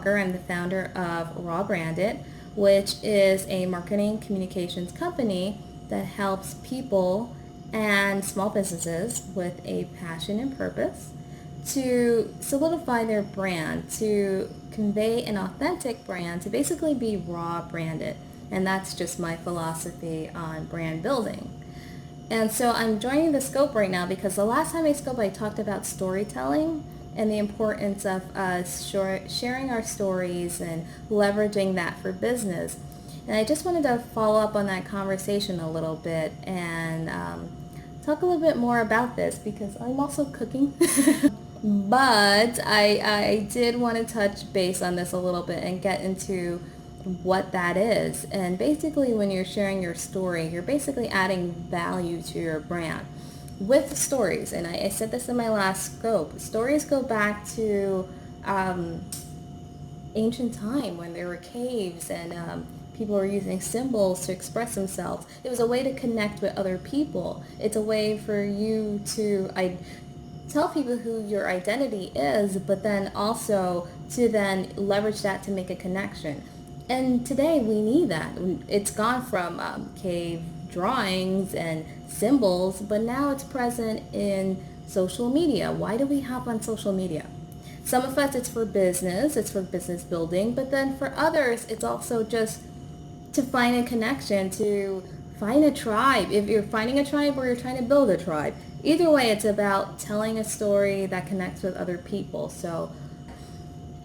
Walker. I'm the founder of Raw Branded, which is a marketing communications company that helps people and small businesses with a passion and purpose to solidify their brand, to convey an authentic brand, to basically be raw branded. And that's just my philosophy on brand building. And so I'm joining the scope right now because the last time I spoke, I talked about storytelling and the importance of us sharing our stories and leveraging that for business. And I just wanted to follow up on that conversation a little bit and talk a little bit more about this because I'm also cooking. But I did want to touch base on this a little bit and get into what that is. And basically when you're sharing your story, you're basically adding value to your brand with stories. And I said this in my last scope. Stories go back to ancient time when there were caves and people were using symbols to express themselves. It was a way to connect with other people. It's a way for you to tell people who your identity is, but then also to then leverage that to make a connection. And today we need that. It's gone from cave drawings and symbols, but now it's present in social media. Why do we hop on social media? Some of us, it's for business building, but then for others, it's also just to find a connection, to find a tribe. If you're finding a tribe or you're trying to build a tribe, either way, it's about telling a story that connects with other people. So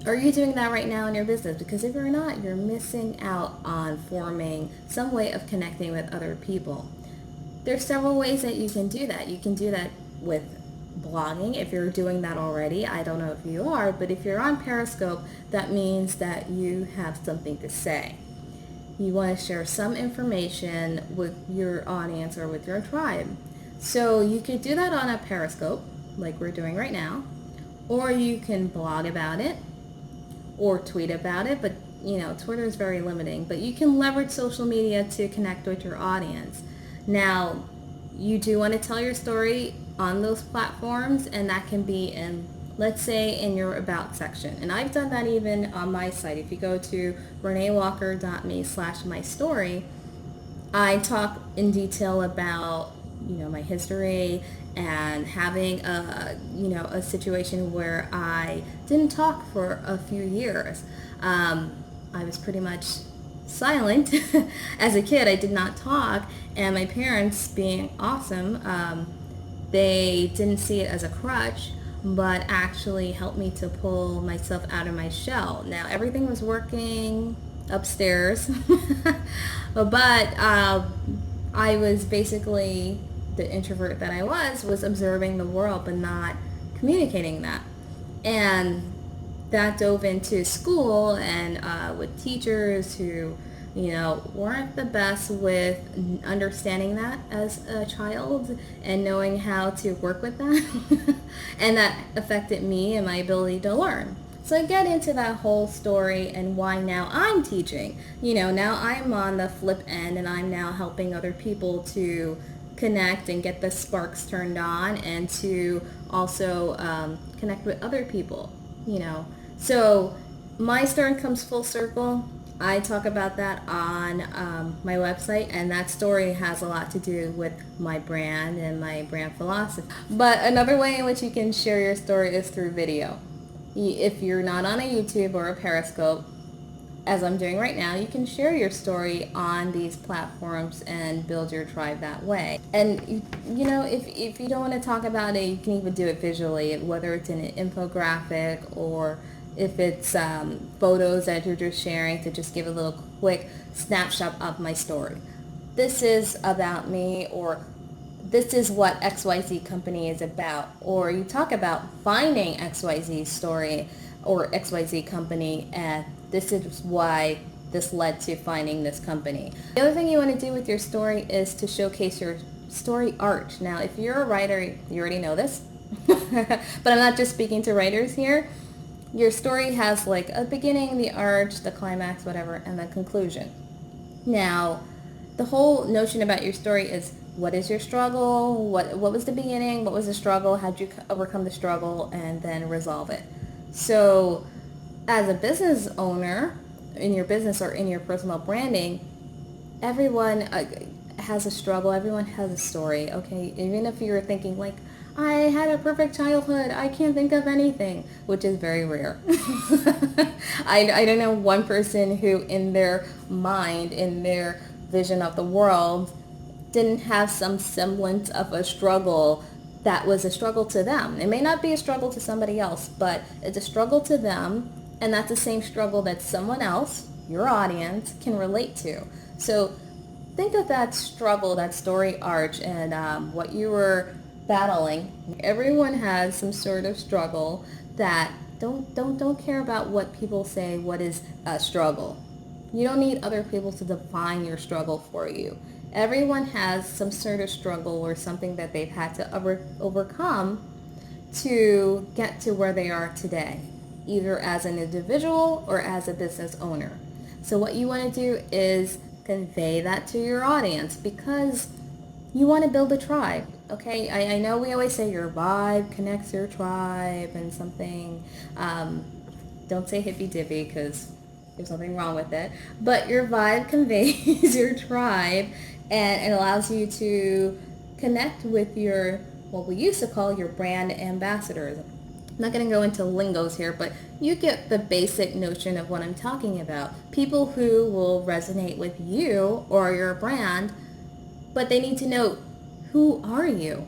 are you doing that right now in your business? Because if you're not, you're missing out on forming some way of connecting with other people. There's several ways that you can do that. You can do that with blogging if you're doing that already. I don't know if you are, but if you're on Periscope, that means that you have something to say. You want to share some information with your audience or with your tribe. So you could do that on a Periscope, like we're doing right now, or you can blog about it, or tweet about it, but Twitter is very limiting, but you can leverage social media to connect with your audience. Now, you do want to tell your story on those platforms, and that can be in, let's say, in your About section. And I've done that even on my site. If you go to reneewalker.me/mystory, I talk in detail about my history and having a situation where I didn't talk for a few years. I was pretty much silent. As a kid, I did not talk, and my parents, being awesome, they didn't see it as a crutch, but actually helped me to pull myself out of my shell. Now, everything was working upstairs, but I was basically, the introvert that I was observing the world but not communicating that. And that dove into school and with teachers who weren't the best with understanding that as a child and knowing how to work with that. And that affected me and my ability to learn. So I get into that whole story and why now I'm teaching. Now I'm on the flip end and I'm now helping other people to connect and get the sparks turned on and to also connect with other people. So my story comes full circle. I talk about that on my website, and that story has a lot to do with my brand and my brand philosophy. But another way in which you can share your story is through video. If you're not on a YouTube or a Periscope, as I'm doing right now, you can share your story on these platforms and build your tribe that way. And if you don't want to talk about it, you can even do it visually, whether it's in an infographic or if it's photos that you're just sharing to just give a little quick snapshot of my story. This is about me, or this is what XYZ company is about. Or you talk about finding XYZ story or XYZ company, and this is why this led to finding this company. The other thing you want to do with your story is to showcase your story arc. Now, if you're a writer, you already know this, but I'm not just speaking to writers here. Your story has like a beginning, the arch, the climax, whatever, and the conclusion. Now, the whole notion about your story is, what is your struggle? What was the beginning? What was the struggle? How'd you overcome the struggle and then resolve it? So As a business owner, in your business or in your personal branding, everyone has a struggle. Everyone has a story, okay? Even if you're thinking like, I had a perfect childhood, I can't think of anything, which is very rare. I don't know one person who in their mind, in their vision of the world, didn't have some semblance of a struggle that was a struggle to them. It may not be a struggle to somebody else, but it's a struggle to them, and that's the same struggle that someone else, your audience, can relate to. So think of that struggle, that story arc, and what you were battling. Everyone has some sort of struggle that don't care about what people say. What is a struggle? You don't need other people to define your struggle for you. Everyone has some sort of struggle or something that they've had to overcome to get to where they are today, either as an individual or as a business owner. So what you want to do is convey that to your audience because you want to build a tribe. Okay, I know we always say your vibe connects your tribe and something. Don't say hippy dippy because there's nothing wrong with it. But your vibe conveys your tribe and it allows you to connect with your, what we used to call your brand ambassadors. I'm not going to go into lingos here, but you get the basic notion of what I'm talking about. People who will resonate with you or your brand, but they need to know, who are you?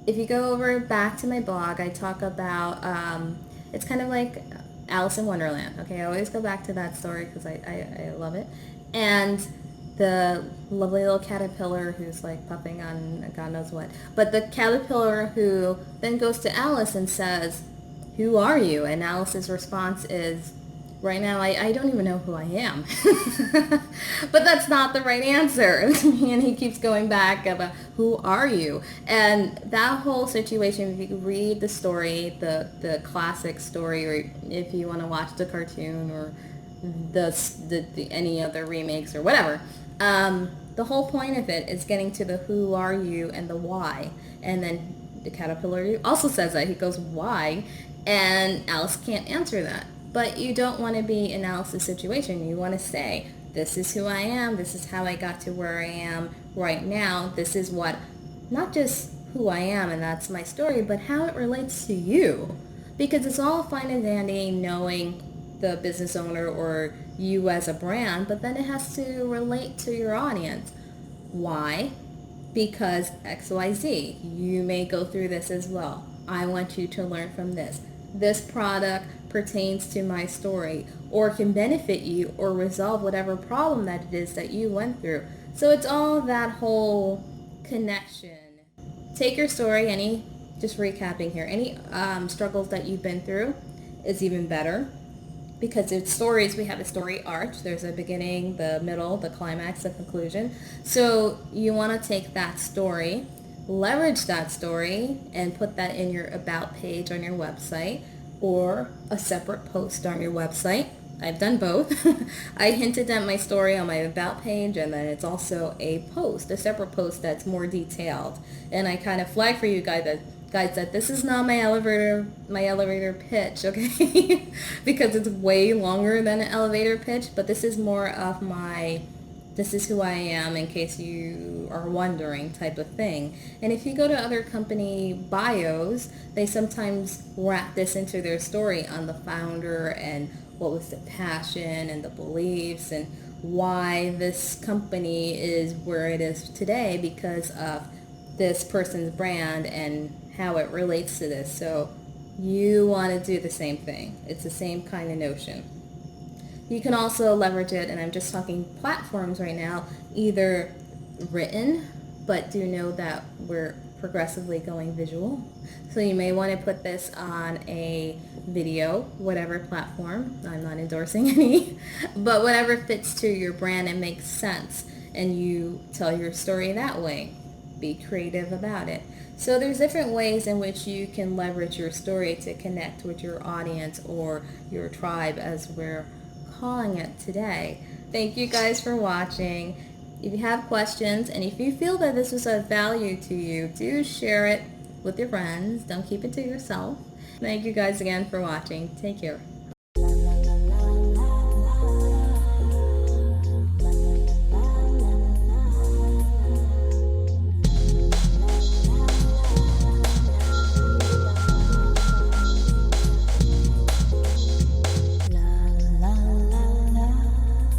If you go over back to my blog, I talk about, it's kind of like Alice in Wonderland. Okay, I always go back to that story because I love it. And the lovely little caterpillar who's like puffing on God knows what. But the caterpillar who then goes to Alice and says, who are you? And Alice's response is, right now I don't even know who I am. But that's not the right answer. And he keeps going back about, who are you? And that whole situation, if you read the story, the classic story, or if you want to watch the cartoon or the any other remakes or whatever, the whole point of it is getting to the who are you and the why. And then the caterpillar also says that. He goes, why? And Alice can't answer that. But you don't want to be in Alice's situation. You want to say, this is who I am. This is how I got to where I am right now. This is what, not just who I am and that's my story, but how it relates to you. Because it's all fine and dandy knowing the business owner or you as a brand, but then it has to relate to your audience. Why? Because XYZ. You may go through this as well. I want you to learn from this. This product pertains to my story or can benefit you or resolve whatever problem that it is that you went through. So it's all that whole connection. Take your story, just recapping here, any struggles that you've been through is even better because it's stories. We have a story arc. There's a beginning, the middle, the climax, the conclusion. So you want to take that story, leverage that story, and put that in your about page on your website or a separate post on your website. I've done both. I hinted at my story on my about page, and then it's also a post, a separate post that's more detailed. And I kind of flag for you guys that this is not my elevator pitch, okay? Because it's way longer than an elevator pitch, but this is more of my, this is who I am in case you are wondering type of thing. And if you go to other company bios, they sometimes wrap this into their story on the founder and what was the passion and the beliefs and why this company is where it is today because of this person's brand and how it relates to this. So you want to do the same thing. It's the same kind of notion. You can also leverage it, and I'm just talking platforms right now, either written, but do know that we're progressively going visual. So you may want to put this on a video, whatever platform. I'm not endorsing any, but whatever fits to your brand and makes sense, and you tell your story that way. Be creative about it. So there's different ways in which you can leverage your story to connect with your audience or your tribe, as we're calling it today. Thank you guys for watching. If you have questions and if you feel that this was of value to you, do share it with your friends. Don't keep it to yourself. Thank you guys again for watching. Take care.